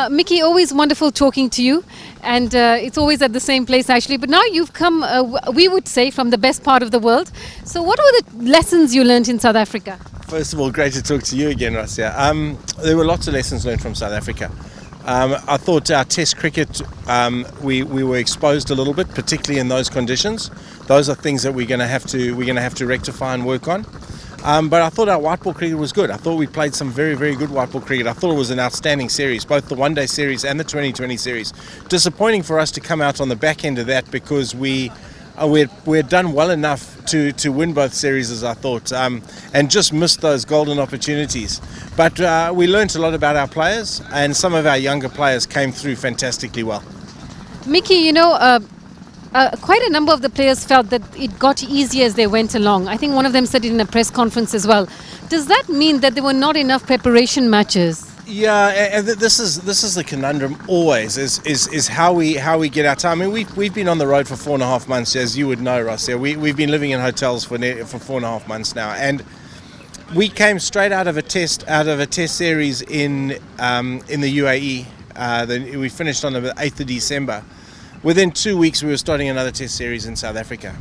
Mickey, always wonderful talking to you, and it's always at the same place actually. But now you've come, we would say, from the best part of the world. So, what were the lessons you learned in South Africa? First of all, great to talk to you again, Rassia. There were lots of lessons learned from South Africa. I thought our Test cricket, we were exposed a little bit, particularly in those conditions. Those are things that we're going to have to rectify and work on. But I thought our white ball cricket was good. I thought we played some very, very good white ball cricket. I thought it was an outstanding series, both the one-day series and the 2020 series. Disappointing for us to come out on the back end of that because we had done well enough to win both series, as I thought, and just missed those golden opportunities. But we learnt a lot about our players, and some of our younger players came through fantastically well. Mickey, quite a number of the players felt that it got easier as they went along. I think one of them said it in a press conference as well. Does that mean that there were not enough preparation matches? Yeah, and this is the conundrum always is how we get our time. I mean, we've been on the road for 4.5 months, as you would know, Ross. Yeah, we've been living in hotels for 4.5 months now, and we came straight out of a test series in the UAE. We finished on the 8th of December. Within 2 weeks, we were starting another test series in South Africa,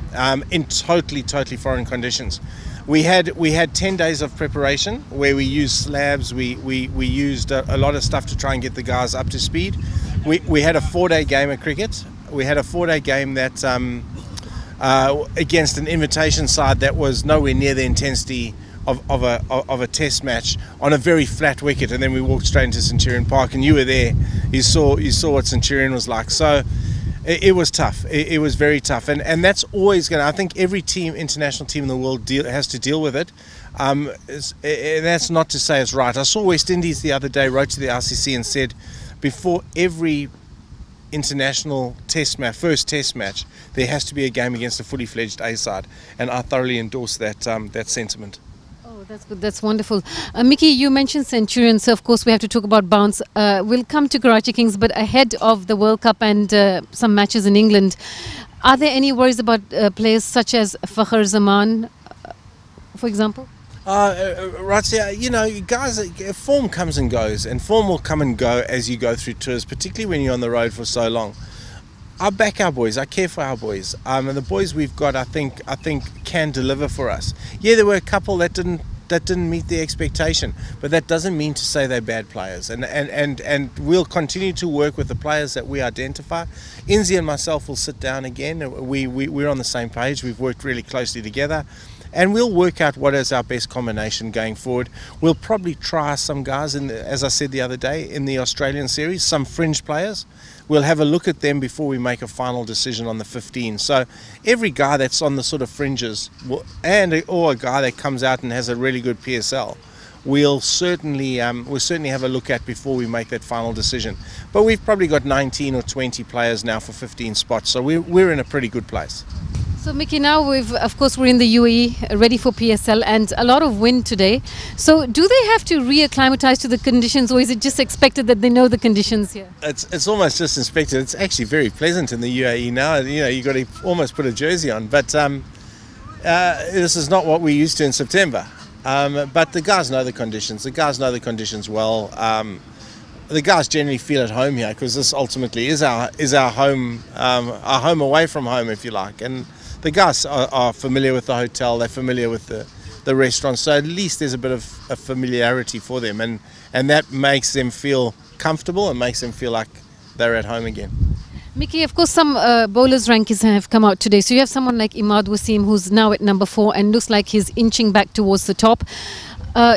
in totally foreign conditions. We had 10 days of preparation where we used slabs. We used a lot of stuff to try and get the guys up to speed. We had a 4-day game of cricket. We had a 4-day game that against an invitation side that was nowhere near the intensity of a test match on a very flat wicket, and then we walked straight into Centurion Park, and you were there. You saw what Centurion was like. So it was tough. It was very tough, and that's always going to. I think every international team in the world has to deal with it. And that's not to say it's right. I saw West Indies the other day wrote to the ICC and said, before every international first test match, there has to be a game against a fully fledged A side, and I thoroughly endorse that sentiment. That's good. That's wonderful. Mickey, you mentioned Centurion, so of course we have to talk about bounce. We'll come to Karachi Kings, but ahead of the World Cup and some matches in England, are there any worries about players such as Fakhar Zaman, for example? Right, yeah, guys, form comes and goes, and form will come and go as you go through tours, particularly when you're on the road for so long. I back our boys. I care for our boys, and the boys we've got, I think can deliver for us. Yeah, there were a couple that didn't meet the expectation, but that doesn't mean to say they're bad players. And we'll continue to work with the players that we identify. Inzi and myself will sit down again. We're on the same page. We've worked really closely together, and we'll work out what is our best combination going forward. We'll probably try some guys, as I said the other day, in the Australian series, some fringe players. We'll have a look at them before we make a final decision on the 15. So every guy that's on the sort of fringes, or a guy that comes out and has a really good PSL, we'll certainly have a look at before we make that final decision. But we've probably got 19 or 20 players now for 15 spots, so we're in a pretty good place. So Mickey, now we're in the UAE, ready for PSL, and a lot of wind today. So do they have to reacclimatize to the conditions, or is it just expected that they know the conditions here? It's almost just expected. It's actually very pleasant in the UAE now. You got to almost put a jersey on, but this is not what we're used to in September. But the guys know the conditions. The guys know the conditions well. The guys generally feel at home here because this ultimately is our home away from home, if you like. And the guys are familiar with the hotel, they're familiar with the restaurant, so at least there's a bit of a familiarity for them, and that makes them feel comfortable and makes them feel like they're at home again. Mickey, of course, some bowlers' rankings have come out today. So you have someone like Imad Wasim, who's now at number 4 and looks like he's inching back towards the top.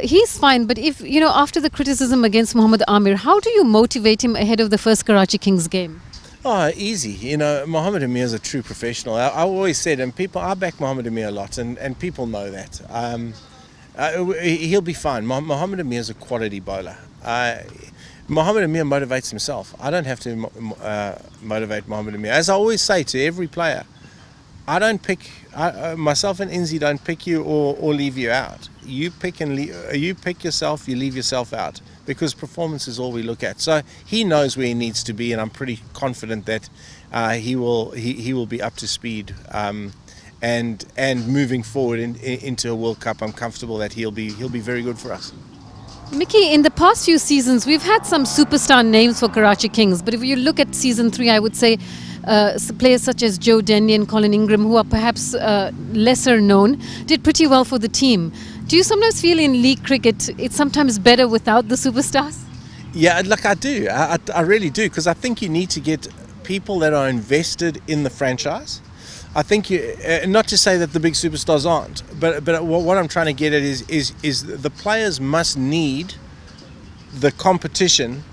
He's fine, but if after the criticism against Mohammad Amir, how do you motivate him ahead of the first Karachi Kings game? Oh, easy. Mohammad Amir is a true professional. I always said, and I back Mohammad Amir a lot, and people know that. He'll be fine. Mohammad Amir is a quality bowler. Mohammad Amir motivates himself. I don't have to motivate Mohammad Amir. As I always say to every player, I don't pick, myself and Inzi don't pick you or leave you out. You pick yourself, you leave yourself out, because performance is all we look at. So he knows where he needs to be, and I'm pretty confident that he will be up to speed. And moving forward into a World Cup, I'm comfortable that he'll be very good for us. Mickey, in the past few seasons, we've had some superstar names for Karachi Kings, but if you look at season 3, I would say players such as Joe Denley and Colin Ingram, who are perhaps lesser known, did pretty well for the team. Do you sometimes feel in league cricket it's sometimes better without the superstars? Yeah, look, I do. I really do, because I think you need to get people that are invested in the franchise. I think not to say that the big superstars aren't, but what I'm trying to get at is the players must need the competition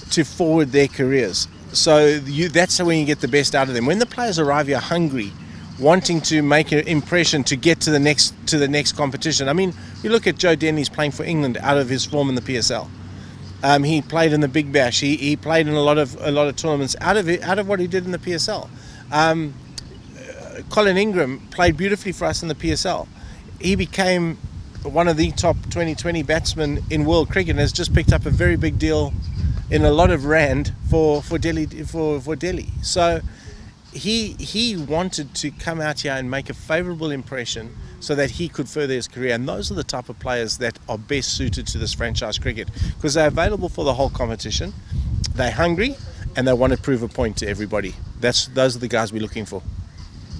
to forward their careers. So that's when you get the best out of them. When the players arrive here hungry, wanting to make an impression to get to the next competition. I mean, you look at Joe Denley's playing for England out of his form in the PSL. He played in the Big Bash. He played in a lot of tournaments out of what he did in the PSL. Colin Ingram played beautifully for us in the PSL. He became one of the top 2020 batsmen in world cricket and has just picked up a very big deal in a lot of rand for Delhi. So he wanted to come out here and make a favourable impression so that he could further his career. And those are the type of players that are best suited to this franchise cricket because they're available for the whole competition. They're hungry and they want to prove a point to everybody. Those are the guys we're looking for.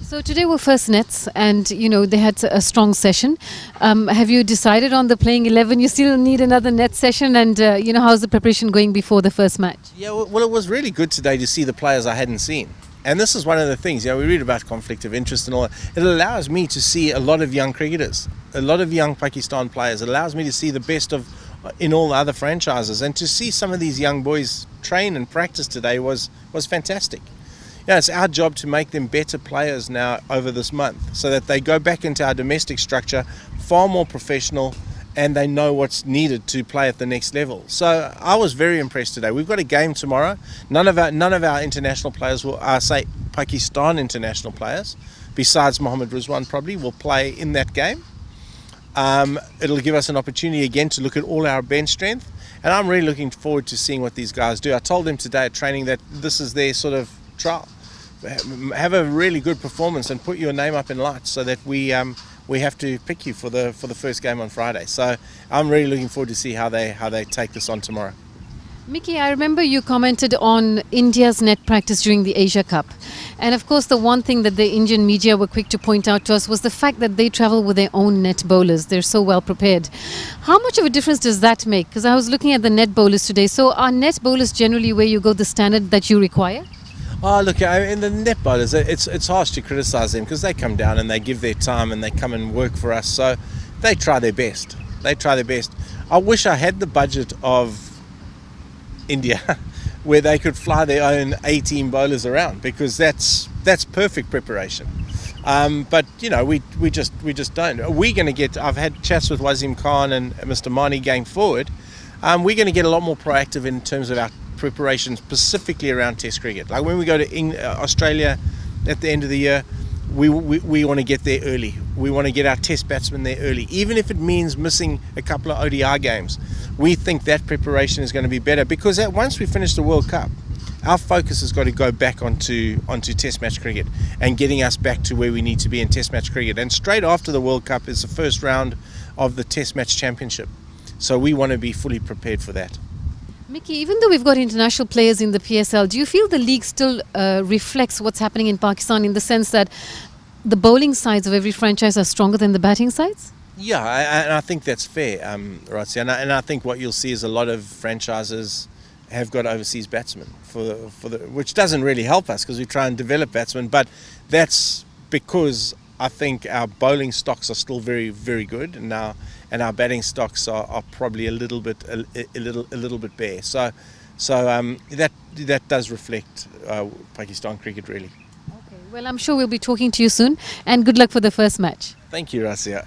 So today were first nets and, they had a strong session. Have you decided on the playing 11? You still need another net session and, how's the preparation going before the first match? Yeah, well, it was really good today to see the players I hadn't seen. And this is one of the things, we read about conflict of interest and all that. It allows me to see a lot of young cricketers, a lot of young Pakistan players. It allows me to see the best of in all the other franchises. And to see some of these young boys train and practice today was fantastic. It's our job to make them better players now over this month so that they go back into our domestic structure far more professional and they know what's needed to play at the next level. So I was very impressed today. We've got a game tomorrow. None of our international players will, Pakistan international players, besides Mohammad Rizwan probably, will play in that game. It'll give us an opportunity again to look at all our bench strength. And I'm really looking forward to seeing what these guys do. I told them today at training that this is their sort of trial. Have a really good performance and put your name up in lights so that we have to pick you for the first game on Friday. So I'm really looking forward to see how they take this on tomorrow. Mickey, I remember you commented on India's net practice during the Asia Cup. And of course, the one thing that the Indian media were quick to point out to us was the fact that they travel with their own net bowlers. They're so well prepared. How much of a difference does that make? Because I was looking at the net bowlers today. So are net bowlers generally where you go the standard that you require? Oh, look, in the net bowlers, it's harsh to criticise them because they come down and they give their time and they come and work for us. So they try their best. I wish I had the budget of India where they could fly their own 18 bowlers around because that's perfect preparation. But we just don't. We're going to get. I've had chats with Wazim Khan and Mr. Mani going forward. We're going to get a lot more proactive in terms of our preparation specifically around Test cricket. Like when we go to Australia at the end of the year, we want to get there early. We want to get our Test batsmen there early, even if it means missing a couple of ODI games. We think that preparation is going to be better because once we finish the World Cup, our focus has got to go back onto Test match cricket and getting us back to where we need to be in Test match cricket. And straight after the World Cup is the first round of the Test match championship. So we want to be fully prepared for that. Mickey, even though we've got international players in the PSL, do you feel the league still reflects what's happening in Pakistan in the sense that the bowling sides of every franchise are stronger than the batting sides? Yeah, and I think that's fair, Ratsi. And I think what you'll see is a lot of franchises have got overseas batsmen, which doesn't really help us because we try and develop batsmen. But that's because I think our bowling stocks are still very, very good, and our batting stocks are probably a little bit bare. So that does reflect Pakistan cricket really. Okay. Well, I'm sure we'll be talking to you soon, and good luck for the first match. Thank you, Rasia.